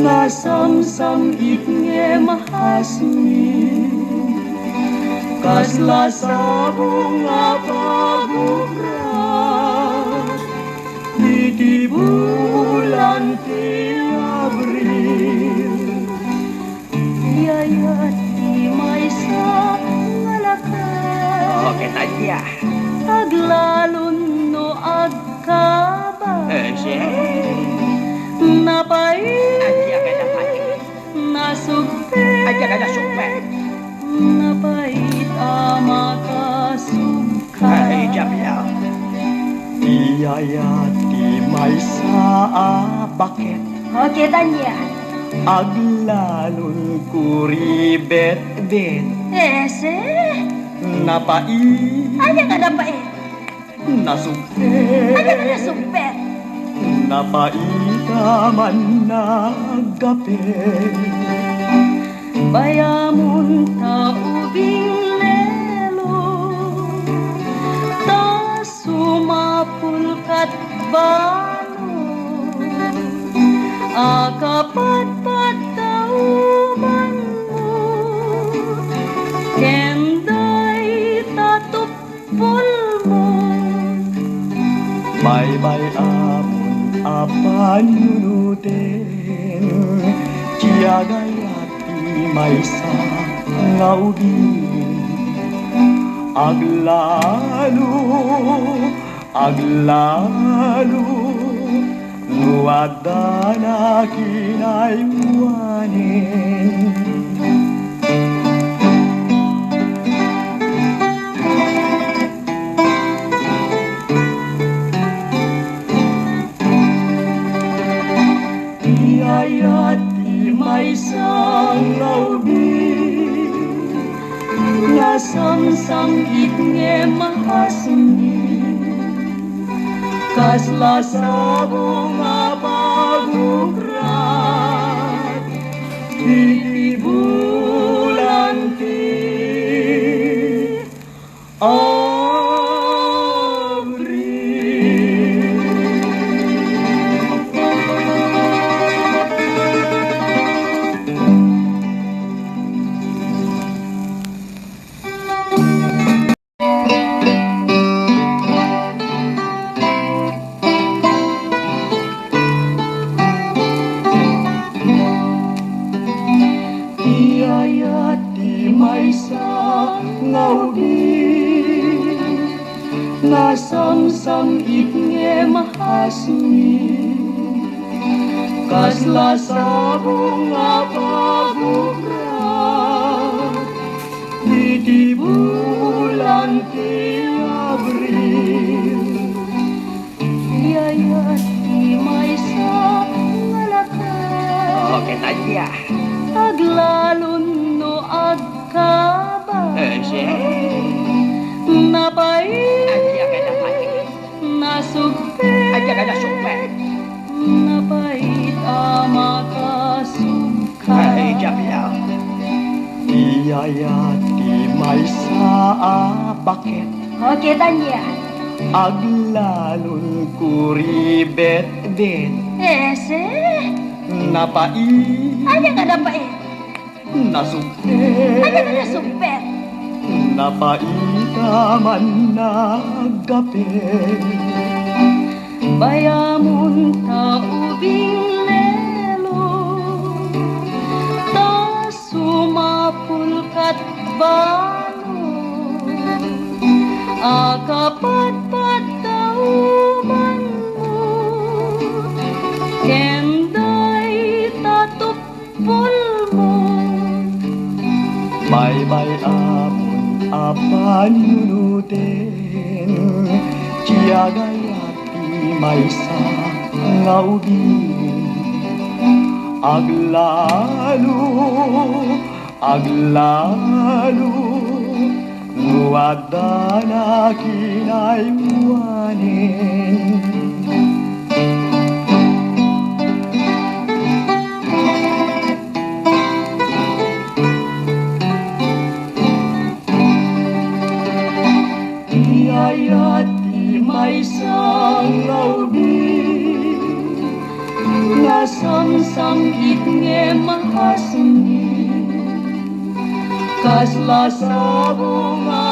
Nasamsam itnge mahasmi kasla sa bunga pagubra di bulan ti Abril yayat di may sa ngalakas Oke tanya aglalon no agkaba napay Aja ka na pati nasugpet Aja ka na sukpet napait amakasukay Ay jamya iyayat di may sa paket Oke tanya aglalon kuribet bet Ese napait Aja ka na pait nasugpet Aja ka na sukpet napaitaman nagapit bayamun taubing lelo ta sumapulkat balo akapat-pat tauman mo kenday tatupul mo bye-bye apan nunutin Ciyagayati may sa ngaudin Aglalo Nuwada na kinaywanin Iyayat di may sangawin Nasamsam itnge mahasmi kasla sa bunga pagubrat di bulan ti Iyayat di may sa ngaudin Nasamsam itnge mahasmi kasla sa bunga pagubrat di bulan ti Abril Iyayat di may sa ngalakas Oke tanya aglalon no agkaba Ese napay Aja ka na pati nasugpet Aja ka na sukpet napait amakasukay Ay jamya iyayat di may sa paket Oke tanya aglalon kuribet bet Ese napait Aja ka na pait nasugpet Aja ka na sukpet napaitaman nagapit bayamun taubing lelo ta sumapulkat balo akapat-pat tauman mo kenday tatupul mo bye-bye apan nunutin Ciyagayati may sa ngaudin Aglalo Nuwada na kinaywanin Iyayat di may sangawin sangit nge mahasmi kasla sa bunga